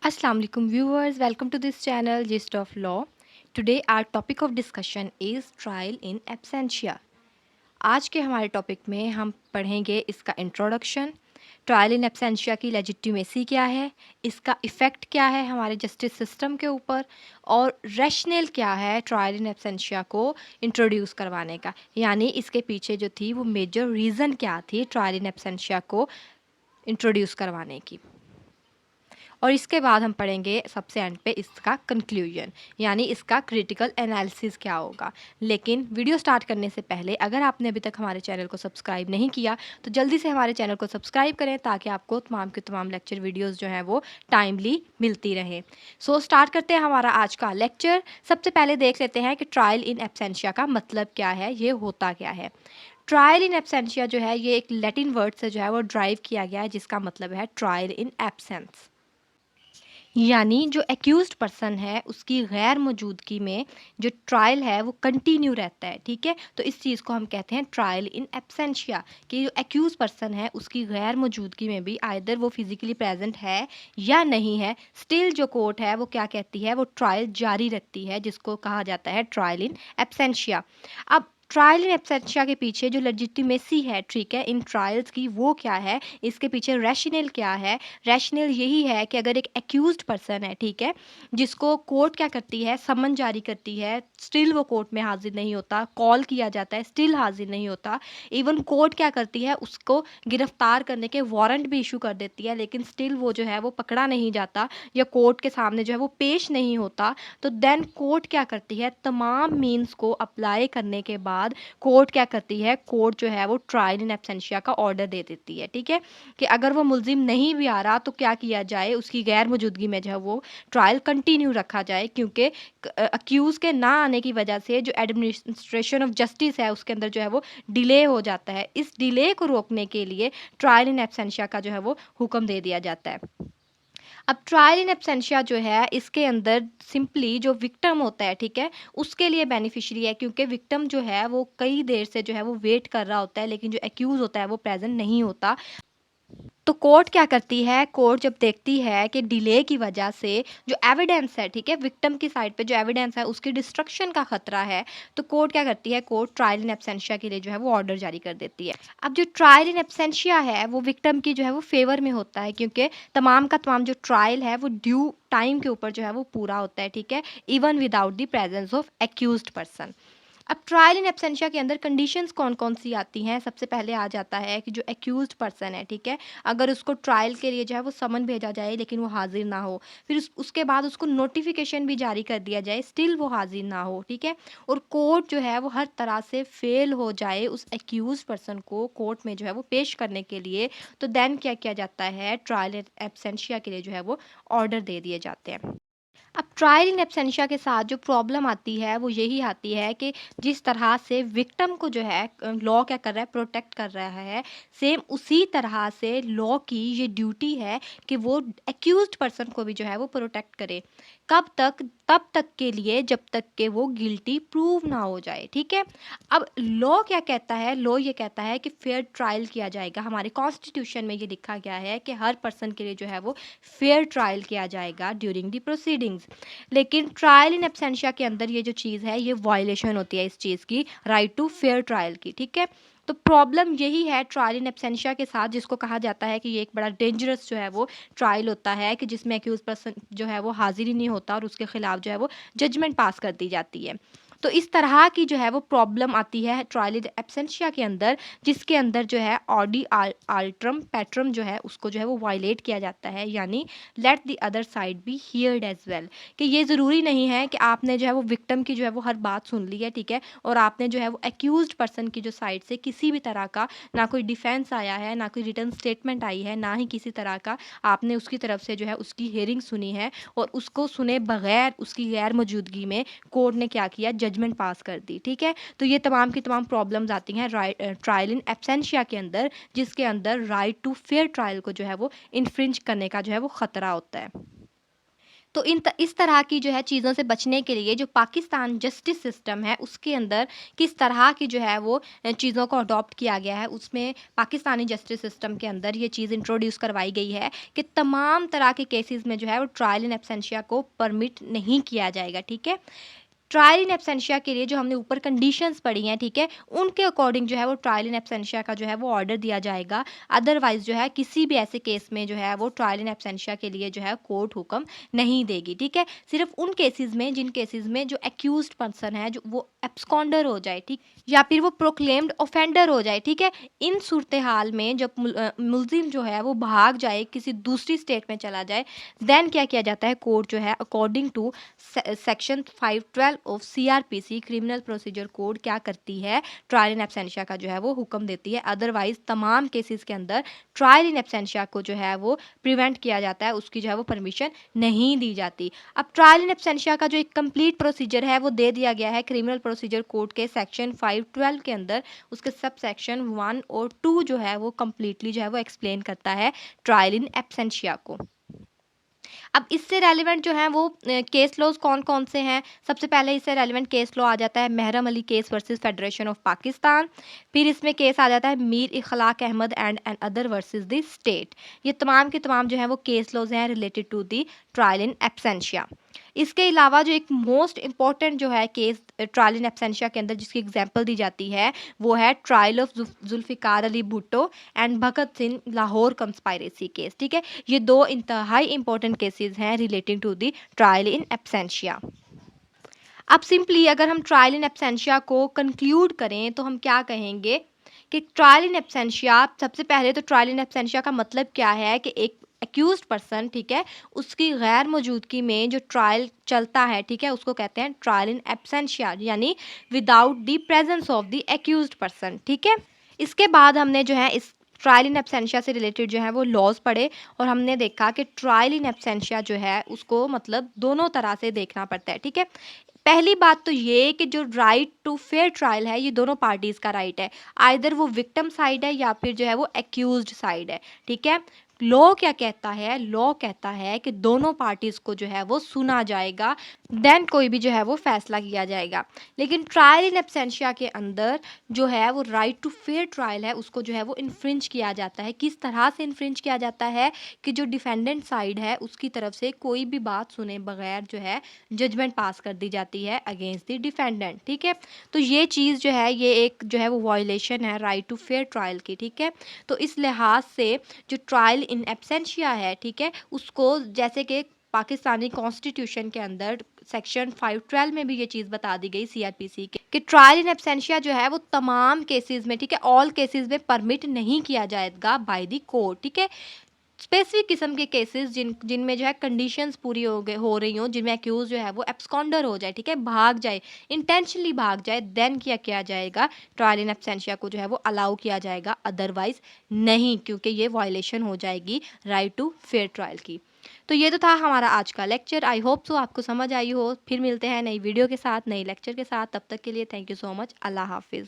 Assalamu alaikum viewers, welcome to this channel Gist of Law. Today our topic of discussion is trial in absentia. आज के हमारे topic में हम पढ़ेंगे इसका इंट्रोडक्शन, ट्रायल इन एब्सेंशिया की लेजिटिमेसी क्या है, इसका इफ़ेक्ट क्या है हमारे जस्टिस सिस्टम के ऊपर और रैशनल क्या है ट्रायल इन एब्सेंशिया को इंट्रोड्यूस करवाने का, यानी इसके पीछे जो थी वो मेजर रीज़न क्या थी ट्रायल इन एब्सेंशिया को इंट्रोड्यूस करवाने की। और इसके बाद हम पढ़ेंगे सबसे एंड पे इसका कंक्लूजन, यानी इसका क्रिटिकल एनालिसिस क्या होगा। लेकिन वीडियो स्टार्ट करने से पहले अगर आपने अभी तक हमारे चैनल को सब्सक्राइब नहीं किया तो जल्दी से हमारे चैनल को सब्सक्राइब करें ताकि आपको तमाम के तमाम लेक्चर वीडियोज़ जो हैं वो टाइमली मिलती रहें। सो स्टार्ट करते हैं हमारा आज का लेक्चर। सबसे पहले देख लेते हैं कि ट्रायल इन एब्सेंशिया का मतलब क्या है, ये होता क्या है। ट्रायल इन एब्सेंशिया जो है ये एक लैटिन वर्ड से जो है वो ड्राइव किया गया है, जिसका मतलब है ट्रायल इन एब्सेंस, यानी जो एक्यूज्ड पर्सन है उसकी गैर मौजूदगी में जो ट्रायल है वो कंटिन्यू रहता है। ठीक है, तो इस चीज़ को हम कहते हैं ट्रायल इन एब्सेंशिया, कि जो एक्यूज पर्सन है उसकी गैर मौजूदगी में भी आइदर वो फिजिकली प्रेजेंट है या नहीं है, स्टिल जो कोर्ट है वो क्या कहती है, वो ट्रायल जारी रखती है, जिसको कहा जाता है ट्रायल इन एब्सेंशिया। अब ट्रायल इन एब्सेंशिया के पीछे जो लेजिटिमेसी है, ठीक है, इन ट्रायल्स की, वो क्या है, इसके पीछे रैशनल क्या है। रैशनल यही है कि अगर एक एक्यूज्ड पर्सन है, ठीक है, जिसको कोर्ट क्या करती है, समन जारी करती है, स्टिल वो कोर्ट में हाजिर नहीं होता, कॉल किया जाता है, स्टिल हाजिर नहीं होता, इवन कोर्ट क्या करती है, उसको गिरफ्तार करने के वारंट भी इशू कर देती है, लेकिन स्टिल वो जो है वो पकड़ा नहीं जाता या कोर्ट के सामने जो है वो पेश नहीं होता, तो देन कोर्ट क्या करती है, तमाम मीन्स को अप्लाई करने के बाद कोर्ट क्या करती है, कोर्ट जो है वो ट्रायल इन एब्सेंशिया का ऑर्डर दे देती है। ठीक है, कि अगर वो मुलजिम नहीं भी आ रहा तो क्या किया जाए, उसकी गैर मौजूदगी में जो है वो ट्रायल कंटिन्यू रखा जाए, क्योंकि अक्यूज़ के ना आने की वजह से जो एडमिनिस्ट्रेशन ऑफ जस्टिस है उसके अंदर जो है वो डिले हो जाता है। इस डिले को रोकने के लिए ट्रायल इन एब्सेंशिया का जो है वो हुक्म दे दिया जाता है। अब ट्रायल इन एब्सेंशिया जो है इसके अंदर सिंपली जो विक्टिम होता है, ठीक है, उसके लिए बेनिफिशियरी है, क्योंकि विक्टिम जो है वो कई देर से जो है वो वेट कर रहा होता है, लेकिन जो एक्यूज़ होता है वो प्रेजेंट नहीं होता। तो कोर्ट क्या करती है, कोर्ट जब देखती है कि डिले की वजह से जो एविडेंस है, ठीक है, विक्टिम की साइड पे जो एविडेंस है उसकी डिस्ट्रक्शन का खतरा है, तो कोर्ट क्या करती है, कोर्ट ट्रायल इन एब्सेंशिया के लिए जो है वो ऑर्डर जारी कर देती है। अब जो ट्रायल इन एब्सेंशिया है वो विक्टिम की जो है वो फेवर में होता है, क्योंकि तमाम का तमाम जो ट्रायल है वो ड्यू टाइम के ऊपर जो है वो पूरा होता है। ठीक है, even without the presence of accused person. अब ट्रायल इन एब्सेंशिया के अंदर कंडीशंस कौन-कौन सी आती हैं, सबसे पहले आ जाता है कि जो एक्यूज्ड पर्सन है, ठीक है, अगर उसको ट्रायल के लिए जो है वो समन भेजा जाए लेकिन वो हाज़िर ना हो, फिर उसके बाद उसको नोटिफ़िकेशन भी जारी कर दिया जाए, स्टिल वो हाज़िर ना हो, ठीक है, और कोर्ट जो है वो हर तरह से फ़ेल हो जाए उस एक्यूज्ड पर्सन को कोर्ट में जो है वो पेश करने के लिए, तो देन क्या किया जाता है, ट्रायल इन एब्सेंशिया के लिए जो है वो ऑर्डर दे दिए जाते हैं। अब ट्रायल इन एब्सेंशिया के साथ जो प्रॉब्लम आती है वो यही आती है कि जिस तरह से विक्टिम को जो है लॉ क्या कर रहा है, प्रोटेक्ट कर रहा है, सेम उसी तरह से लॉ की ये ड्यूटी है कि वो एक्यूज्ड पर्सन को भी जो है वो प्रोटेक्ट करे। कब तक, तब तक के लिए जब तक कि वो गिल्टी प्रूव ना हो जाए। ठीक है, अब लॉ क्या कहता है, लॉ ये कहता है कि फेयर ट्रायल किया जाएगा। हमारे कॉन्स्टिट्यूशन में ये लिखा गया है कि हर पर्सन के लिए जो है वो फेयर ट्रायल किया जाएगा ड्यूरिंग द प्रोसीडिंग्स। लेकिन ट्रायल इन एब्सेंशिया के अंदर ये जो चीज़ है ये वायलेशन होती है इस चीज़ की, राइट टू फेयर ट्रायल की। ठीक है, तो प्रॉब्लम यही है ट्रायल इन एब्सेंशिया के साथ, जिसको कहा जाता है कि ये एक बड़ा डेंजरस जो है वो ट्रायल होता है, कि जिसमें एक्यूज पर्सन जो है वो हाजिर ही नहीं होता और उसके खिलाफ जो है वो जजमेंट पास कर दी जाती है। तो इस तरह की जो है वो प्रॉब्लम आती है ट्रायल इन एब्सेंशिया के अंदर, जिसके अंदर जो है ऑडी आल्ट्रम पैट्रम जो है उसको जो है वो वायलेट किया जाता है, यानी let the other side be heard as well, कि ये ज़रूरी नहीं है कि आपने जो है वो विक्टिम की जो है वो हर बात सुन ली है, ठीक है, और आपने जो है वो एक्यूज्ड पर्सन की जो साइड से किसी भी तरह का ना कोई डिफेंस आया है, ना कोई रिटर्न स्टेटमेंट आई है, ना ही किसी तरह का आपने उसकी तरफ से जो है उसकी हियरिंग सुनी है, और उसको सुने बगैर उसकी गैर मौजूदगी में कोर्ट ने क्या किया, जजमेंट पास कर दी। ठीक है, तो ये तमाम की तमाम प्रॉब्लम्स आती हैं ट्रायल इन एब्सेंशिया के अंदर, जिसके अंदर राइट टू फेयर ट्रायल को जो है वो इन्फ्रिंज करने का जो है वो खतरा होता है। तो इस तरह की जो है चीज़ों से बचने के लिए जो पाकिस्तान जस्टिस सिस्टम है उसके अंदर किस तरह की जो है वो चीज़ों को अडॉप्ट किया गया है, उसमें पाकिस्तानी जस्टिस सिस्टम के अंदर ये चीज़ इंट्रोड्यूस करवाई गई है कि तमाम तरह के केसेस में जो है वो ट्रायल इन एब्सेंशिया को परमिट नहीं किया जाएगा, ठीक है। ट्रायल इन एब्सेंशिया के लिए जो हमने ऊपर कंडीशंस पढ़ी हैं, ठीक है, उनके अकॉर्डिंग जो है वो ट्रायल इन एब्सेंशिया का जो है वो ऑर्डर दिया जाएगा। अदरवाइज़ जो है किसी भी ऐसे केस में जो है वो ट्रायल इन एब्सेंशिया के लिए जो है कोर्ट हुक्म नहीं देगी, ठीक है। सिर्फ़ उन केसेज़ में जिन केसेज़ में जो एक्यूज़्ड पर्सन है जो वो एब्सकॉन्डर हो जाए, ठीक, या फिर वो प्रोक्लेम्ड ऑफेंडर हो जाए, ठीक है। इन सूरत-ए-हाल में जब मुल्ज़िम जो है वो भाग जाए, किसी दूसरी स्टेट में चला जाए, देन क्या किया जाता है, कोर्ट जो है according to section 512 of CrPC criminal procedure code क्या करती है, ट्रायल इन एब्सेंशिया का जो है वो हुक्म देती है। अदरवाइज तमाम केसेस के अंदर ट्रायल इन एब्सेंशिया को जो है वो प्रिवेंट किया जाता है, उसकी जो है वो परमिशन नहीं दी जाती। अब ट्रायल इन एब्सेंशिया का जो एक कंप्लीट प्रोसीजर है वो दे दिया गया है क्रिमिनल प्रोसीजर कोड के सेक्शन 512 के अंदर। उसके सब सेक्शन 1 और 2 जो है वो कंप्लीटली जो है वो एक्सप्लेन करता है ट्रायल इन एब्सेंशिया को। अब इससे रेलिवेंट जो हैं वो केस लॉज़ कौन-कौन से हैं? सबसे पहले इससे रेलिवेंट केस लॉ आ जाता है Mahram Ali case versus Federation of Pakistan. फिर इसमें केस आ जाता है Mir Ikhlaq Ahmed and other versus the state. ये तमाम के तमाम जो हैं वो केस लॉज़ हैं related to the trial in absentia. इसके अलावा जो एक मोस्ट इम्पॉर्टेंट जो है केस ट्रायल इन एब्सेंशिया के अंदर जिसकी एग्जांपल दी जाती है, वो है trial of Zulfikar Ali Bhutto and Bhagat Singh Lahore conspiracy case, ठीक है। ये 2 इंतहाई इम्पोर्टेंट केसेस हैं relating to the trial in absentia. अब सिंपली अगर हम ट्रायल इन एब्सेंशिया को कंक्लूड करें तो हम क्या कहेंगे कि ट्रायल इन एब्सेंशिया, सबसे पहले तो ट्रायल इन एब्सेंशिया का मतलब क्या है कि एक एक्यूज्ड पर्सन, ठीक है, उसकी गैर मौजूदगी में जो ट्रायल चलता है, ठीक है, उसको कहते हैं ट्रायल इन एब्सेंशिया, यानी without the presence of the accused person, ठीक है। इसके बाद हमने जो है इस ट्रायल इन एब्सेंशिया से रिलेटेड जो है वो लॉज पढ़े और हमने देखा कि ट्रायल इन एब्सेंशिया जो है उसको मतलब दोनों तरह से देखना पड़ता है, ठीक है। पहली बात तो ये कि जो राइट टू फेयर ट्रायल है ये दोनों पार्टीज़ का राइट है, आइदर वो विक्टिम साइड है या फिर जो है वो एक्यूज्ड साइड है, ठीक है। लॉ क्या कहता है, लॉ कहता है कि दोनों पार्टीज़ को जो है वो सुना जाएगा, देन कोई भी जो है वो फैसला किया जाएगा। लेकिन ट्रायल इन एब्सेंशिया के अंदर जो है वो राइट टू फेयर ट्रायल है उसको जो है वो इन्फ्रिंज किया जाता है। किस तरह से इन्फ्रिंज किया जाता है कि जो डिफेंडेंट साइड है उसकी तरफ से कोई भी बात सुने बगैर जो है जजमेंट पास कर दी जाती है अगेंस्ट द डिफेंडेंट, ठीक है। तो ये चीज़ जो है ये एक जो है वो वायलेशन है राइट टू फेयर ट्रायल की, ठीक है। तो इस लिहाज से जो ट्रायल इन एब्सेंशिया है, ठीक है, उसको जैसे कि पाकिस्तानी कॉन्स्टिट्यूशन के अंदर सेक्शन 512 में भी ये चीज़ बता दी गई सीआरपीसी के कि ट्रायल इन एब्सेंशिया जो है वो तमाम केसेस में, ठीक है, ऑल केसेस में परमिट नहीं किया जाएगा बाय द कोर्ट, ठीक है। स्पेसिफिक किस्म के केसेस जिनमें जो है कंडीशंस पूरी हो रही हों, जिनमें एक्यूज जो है वो एब्सकॉन्डर हो जाए, ठीक है, भाग जाए, इंटेंशनली भाग जाए, देन क्या किया जाएगा, ट्रायल इन एब्सेंशिया को जो है वो अलाउ किया जाएगा, अदरवाइज नहीं, क्योंकि ये वायलेशन हो जाएगी राइट टू फेयर ट्रायल की। तो ये तो था हमारा आज का लेक्चर। आई होप सो आपको समझ आई हो। फिर मिलते हैं नई वीडियो के साथ, नई लेक्चर के साथ। तब तक के लिए थैंक यू सो मच। अल्लाह हाफिज़।